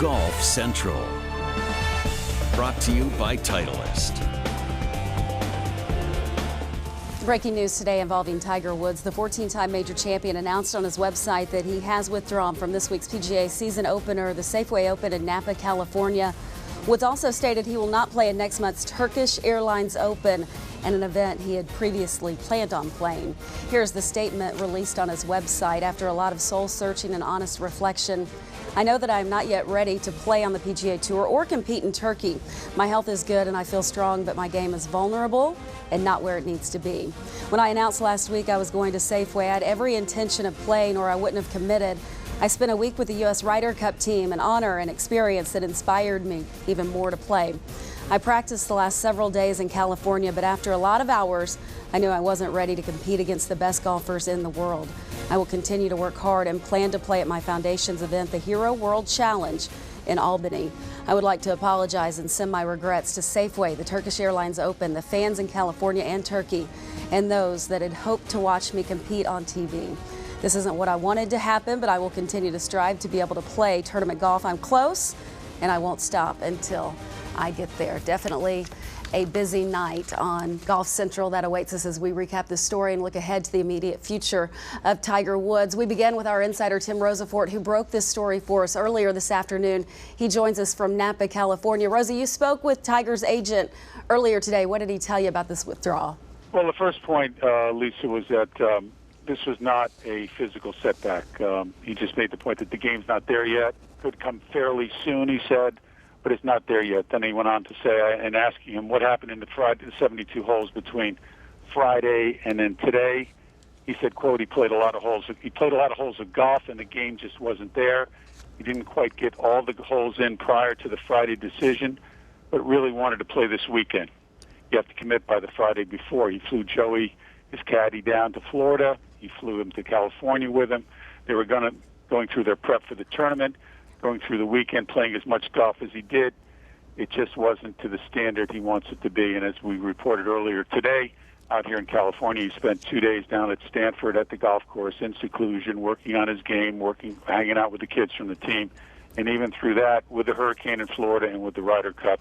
Golf Central. Brought to you by Titleist. Breaking news today involving Tiger Woods. The 14-time major champion announced on his website that he has withdrawn from this week's PGA season opener, the Safeway Open in Napa, California. Woods also stated he will not play in next month's Turkish Airlines Open, and an event he had previously planned on playing. Here's the statement released on his website after a lot of soul-searching and honest reflection. I know that I am not yet ready to play on the PGA Tour or compete in Turkey. My health is good and I feel strong, but my game is vulnerable and not where it needs to be. When I announced last week I was going to Safeway, I had every intention of playing or I wouldn't have committed. I spent a week with the U.S. Ryder Cup team, an honor and experience that inspired me even more to play. I practiced the last several days in California, but after a lot of hours, I knew I wasn't ready to compete against the best golfers in the world. I will continue to work hard and plan to play at my foundation's event, the Hero World Challenge in Albany. I would like to apologize and send my regrets to Safeway, the Turkish Airlines Open, the fans in California and Turkey, and those that had hoped to watch me compete on TV. This isn't what I wanted to happen, but I will continue to strive to be able to play tournament golf. I'm close, and I won't stop until I get there. Definitely a busy night on Golf Central that awaits us as we recap this story and look ahead to the immediate future of Tiger Woods. We begin with our insider Tim Rosafort, who broke this story for us earlier this afternoon. He joins us from Napa, California. Rosie, you spoke with Tiger's agent earlier today. What did he tell you about this withdrawal? Well, the first point, Lisa, was that this was not a physical setback. He just made the point that the game's not there yet. Could come fairly soon, he said, but it's not there yet. Then he went on to say, and asking him what happened in the 72 holes between Friday and then today, he said, quote, he played a lot of holes of golf, and the game just wasn't there. He didn't quite get all the holes in prior to the Friday decision, but really wanted to play this weekend. You have to commit by the Friday before. He flew Joey, his caddy, down to Florida. He flew him to California with him. They were going through their prep for the tournament, going through the weekend, playing as much golf as he did. It just wasn't to the standard he wants it to be. And as we reported earlier today, out here in California, he spent 2 days down at Stanford at the golf course in seclusion, working on his game, hanging out with the kids from the team. And even through that, with the hurricane in Florida and with the Ryder Cup,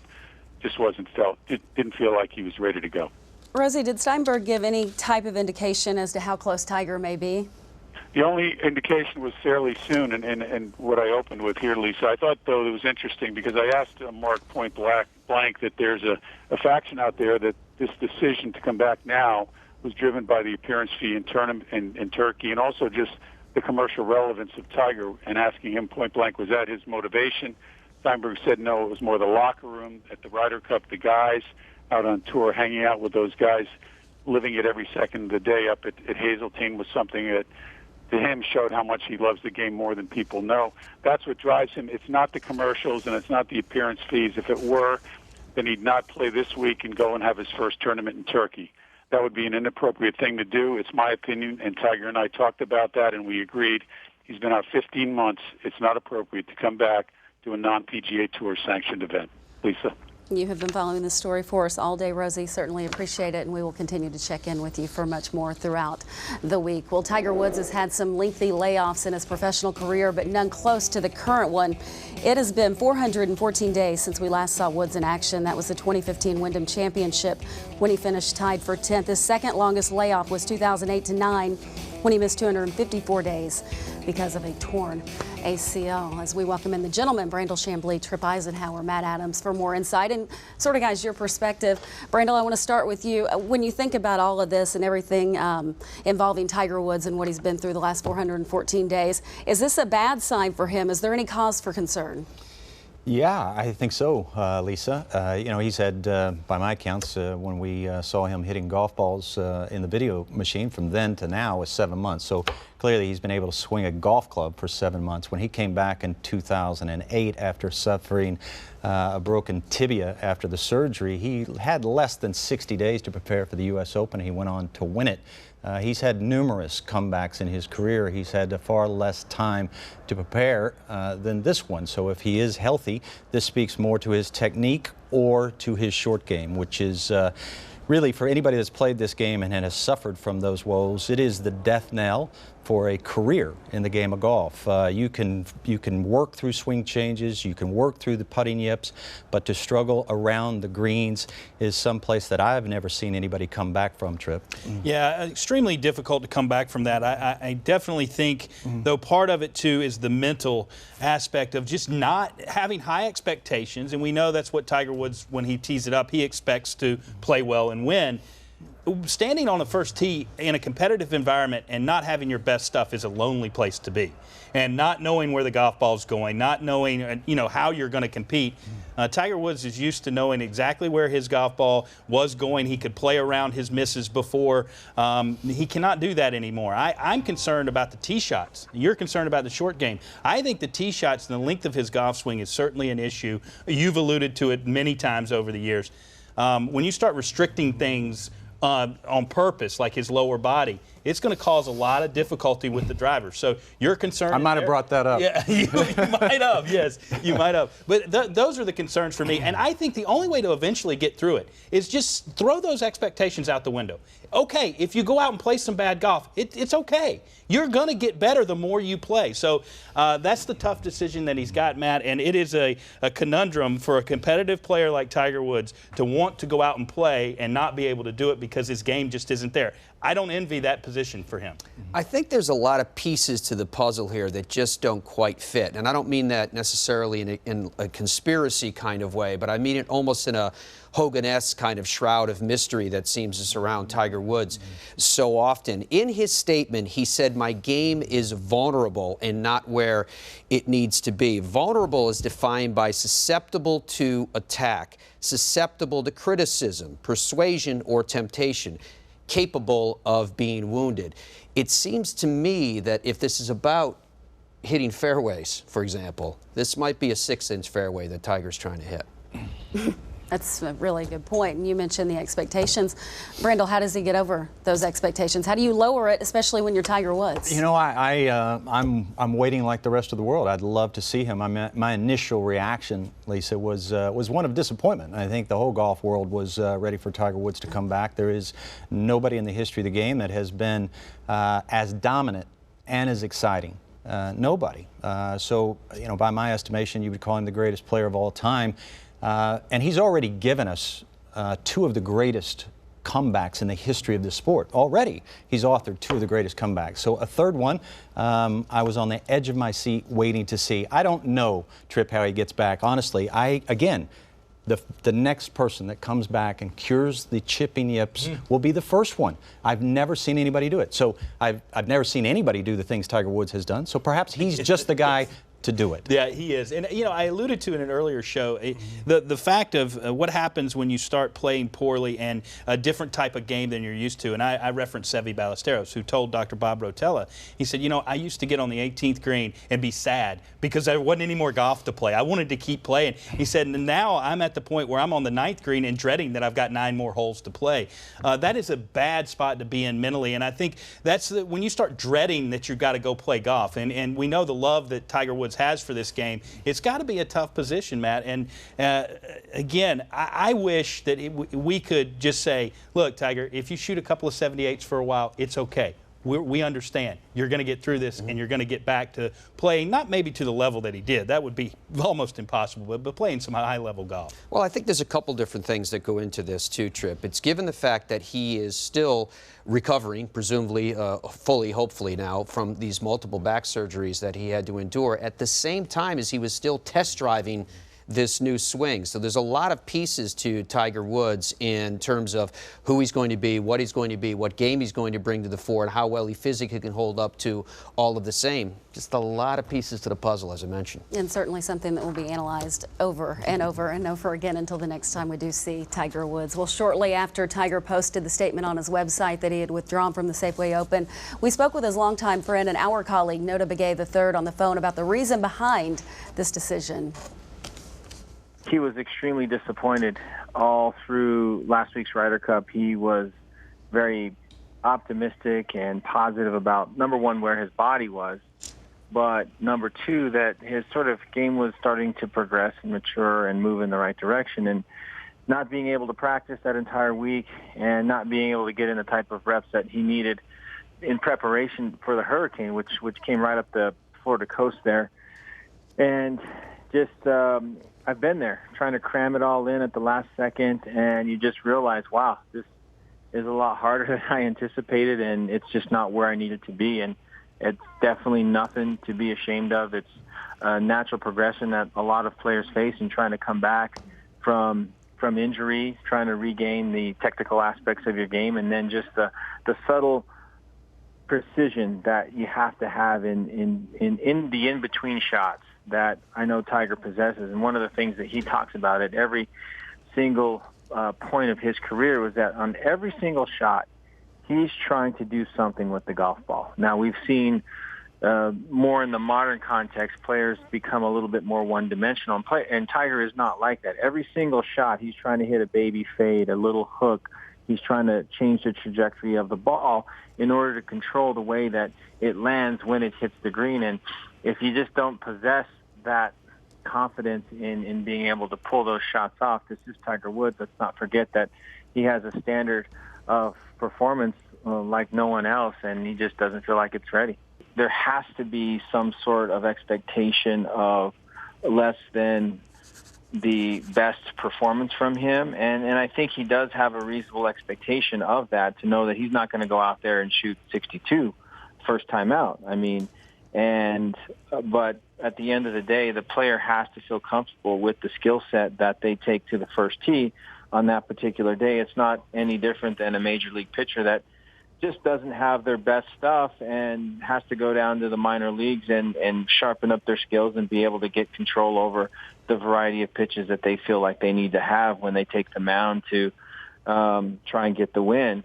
just didn't feel like he was ready to go. Rosie, did Steinberg give any type of indication as to how close Tiger may be? The only indication was fairly soon, and what I opened with here, Lisa. I thought, though, it was interesting because I asked Mark point blank that there's a faction out there that this decision to come back now was driven by the appearance fee in Turkey and also just the commercial relevance of Tiger, and asking him point blank, was that his motivation? Steinberg said no, it was more the locker room at the Ryder Cup, the guys out on tour, hanging out with those guys, living it every second of the day up at Hazeltine was something that, to him, showed how much he loves the game more than people know. That's what drives him. It's not the commercials and it's not the appearance fees. If it were, then he'd not play this week and go and have his first tournament in Turkey. That would be an inappropriate thing to do. It's my opinion, and Tiger and I talked about that, and we agreed. He's been out 15 months. It's not appropriate to come back to a non-PGA Tour sanctioned event. Lisa? You have been following this story for us all day, Rosie. Certainly appreciate it, and we will continue to check in with you for much more throughout the week. Well, Tiger Woods has had some lengthy layoffs in his professional career, but none close to the current one. It has been 414 days since we last saw Woods in action. That was the 2015 Wyndham Championship when he finished tied for 10th. His second longest layoff was 2008-9 when he missed 254 days because of a torn ACL. As we welcome in the gentlemen, Brandel Chambly, Trip Eisenhower, Matt Adams, for more insight and sort of, guys, your perspective. Brandel, I want to start with you. When you think about all of this and everything involving Tiger Woods and what he's been through the last 414 days, is this a bad sign for him? Is there any cause for concern? Yeah, I think so, Lisa. You know, he's had, by my accounts, when we saw him hitting golf balls in the video machine, from then to now is 7 months. So clearly he's been able to swing a golf club for 7 months. When he came back in 2008 after suffering a broken tibia after the surgery, he had less than 60 days to prepare for the U.S. Open. He went on to win it. He's had numerous comebacks in his career. He's had far less time to prepare than this one. So if he is healthy, this speaks more to his technique or to his short game, which is really, for anybody that's played this game and has suffered from those woes, it is the death knell for a career in the game of golf. You can work through swing changes, you can work through the putting yips, but to struggle around the greens is someplace that I've never seen anybody come back from, Tripp. Yeah, extremely difficult to come back from that. I definitely think, though, part of it too is the mental aspect of just not having high expectations, and we know that's what Tiger Woods, when he tees it up, he expects to play well and win. Standing on the first tee in a competitive environment and not having your best stuff is a lonely place to be. And not knowing where the golf ball's going, not knowing, you know, how you're going to compete. Tiger Woods is used to knowing exactly where his golf ball was going. He could play around his misses before. He cannot do that anymore. I'm concerned about the tee shots. You're concerned about the short game. I think the tee shots and the length of his golf swing is certainly an issue. You've alluded to it many times over the years. When you start restricting things on purpose, like his lower body, it's going to cause a lot of difficulty with the driver. So you're concerned. I might have brought that up. Yeah, you might have. Yes, you might have. But those are the concerns for me. And I think the only way to eventually get through it is just throw those expectations out the window. Okay, if you go out and play some bad golf, it's okay. You're going to get better the more you play. So that's the tough decision that he's got, Matt. And it is a conundrum for a competitive player like Tiger Woods to want to go out and play and not be able to do it because his game just isn't there. I don't envy that position for him. I think there's a lot of pieces to the puzzle here that just don't quite fit. And I don't mean that necessarily in a conspiracy kind of way, but I mean it almost in a Hogan-esque kind of shroud of mystery that seems to surround Tiger Woods so often. In his statement, he said, "My game is vulnerable and not where it needs to be." Vulnerable is defined by susceptible to attack, susceptible to criticism, persuasion, or temptation, capable of being wounded. It seems to me that if this is about hitting fairways, for example, this might be a 6-inch fairway that Tiger's trying to hit. That's a really good point. And you mentioned the expectations. Brandel, how does he get over those expectations? How do you lower it, especially when you're Tiger Woods? You know, I'm waiting like the rest of the world. I'd love to see him. My initial reaction, Lisa, was one of disappointment. I think the whole golf world was ready for Tiger Woods to come back. There is nobody in the history of the game that has been as dominant and as exciting. Nobody. So, you know, by my estimation, you would call him the greatest player of all time. And he's already given us two of the greatest comebacks in the history of the sport. Already, he's authored two of the greatest comebacks. So a third one, I was on the edge of my seat waiting to see. I don't know, Tripp, how he gets back. Honestly, again, the next person that comes back and cures the chipping yips will be the first one. I've never seen anybody do it. So I've never seen anybody do the things Tiger Woods has done. So perhaps he's just the guy to do it. Yeah, he is. And, you know, I alluded to in an earlier show, the fact of what happens when you start playing poorly and a different type of game than you're used to. And I referenced Seve Ballesteros, who told Dr. Bob Rotella, he said, you know, I used to get on the 18th green and be sad because there wasn't any more golf to play. I wanted to keep playing. He said, and now I'm at the point where I'm on the 9th green and dreading that I've got 9 more holes to play. That is a bad spot to be in mentally. And I think that's when you start dreading that you've got to go play golf. And we know the love that Tiger Woods has for this game. It's got to be a tough position, Matt. And again, I wish that we could just say, look, Tiger, if you shoot a couple of 78s for a while, it's okay. We understand. You're going to get through this, and you're going to get back to playing, not maybe to the level that he did. That would be almost impossible, but playing some high-level golf. Well, I think there's a couple different things that go into this, too, Tripp. It's given the fact that he is still recovering, presumably fully, hopefully now, from these multiple back surgeries that he had to endure, at the same time as he was still test driving this new swing. So there's a lot of pieces to Tiger Woods in terms of who he's going to be, what he's going to be, what game he's going to bring to the fore, and how well he physically can hold up to all of the same. Just a lot of pieces to the puzzle, as I mentioned. And certainly something that will be analyzed over and over and over again until the next time we do see Tiger Woods. Well, shortly after Tiger posted the statement on his website that he had withdrawn from the Safeway Open, we spoke with his longtime friend and our colleague, Nota Begay III, on the phone about the reason behind this decision. He was extremely disappointed all through last week's Ryder Cup. He was very optimistic and positive about, number one, where his body was, but number two, that his sort of game was starting to progress and mature and move in the right direction. And not being able to practice that entire week and not being able to get in the type of reps that he needed in preparation for the hurricane, which came right up the Florida coast there. And just I've been there trying to cram it all in at the last second, and you just realize, wow, this is a lot harder than I anticipated, and it's just not where I need it to be. And it's definitely nothing to be ashamed of. It's a natural progression that a lot of players face in trying to come back from injury, trying to regain the technical aspects of your game, and then just the subtle precision that you have to have in the in-between shots that I know Tiger possesses. And one of the things that he talks about at every single point of his career was that on every single shot, he's trying to do something with the golf ball. Now, we've seen more in the modern context, players become a little bit more one-dimensional, and Tiger is not like that. Every single shot, he's trying to hit a baby fade, a little hook. He's trying to change the trajectory of the ball in order to control the way that it lands when it hits the green. And if you just don't possess that confidence in being able to pull those shots off, this is Tiger Woods. Let's not forget that he has a standard of performance like no one else, and he just doesn't feel like it's ready. There has to be some sort of expectation of less than the best performance from him, and I think he does have a reasonable expectation of that, to know that he's not going to go out there and shoot 62 first time out. I mean, but at the end of the day, the player has to feel comfortable with the skill set that they take to the first tee on that particular day. It's not any different than a major league pitcher that just doesn't have their best stuff and has to go down to the minor leagues and sharpen up their skills and be able to get control over the variety of pitches that they feel like they need to have when they take the mound to try and get the win.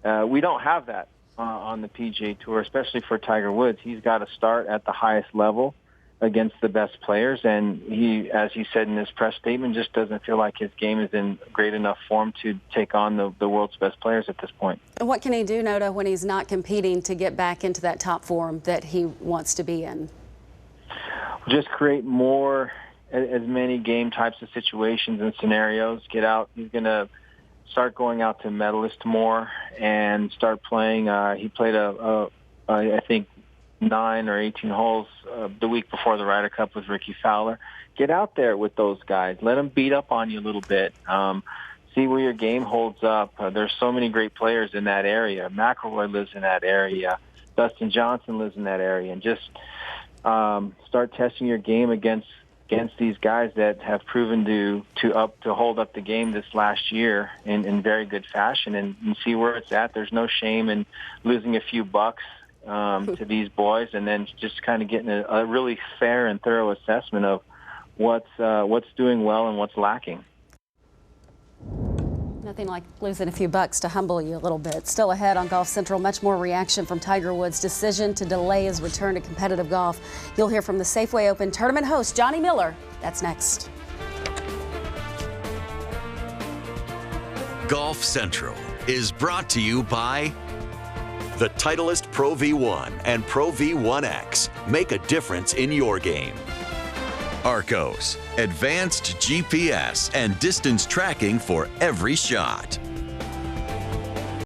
We don't have that on the PGA Tour, especially for Tiger Woods. He's got to start at the highest level against the best players, and he, as he said in his press statement, just doesn't feel like his game is in great enough form to take on the world's best players at this point. What can he do, Noda, when he's not competing to get back into that top form that he wants to be in? Just create more, as many game types of situations and scenarios. Get out. He's going to start going out to Medalist more and start playing. He played I think 9 or 18 holes the week before the Ryder Cup with Ricky Fowler. Get out there with those guys. Let them beat up on you a little bit. See where your game holds up. There's so many great players in that area. McIlroy lives in that area. Dustin Johnson lives in that area. And just start testing your game against these guys that have proven to hold up the game this last year in very good fashion, and see where it's at. There's no shame in losing a few bucks to these boys, and then just kind of getting a really fair and thorough assessment of what's doing well and what's lacking. Nothing like losing a few bucks to humble you a little bit. Still ahead on Golf Central, much more reaction from Tiger Woods' decision to delay his return to competitive golf. You'll hear from the Safeway Open tournament host, Johnny Miller. That's next. Golf Central is brought to you by the Titleist Pro V1 and Pro V1X. Make a difference in your game. Arcos, advanced GPS and distance tracking for every shot.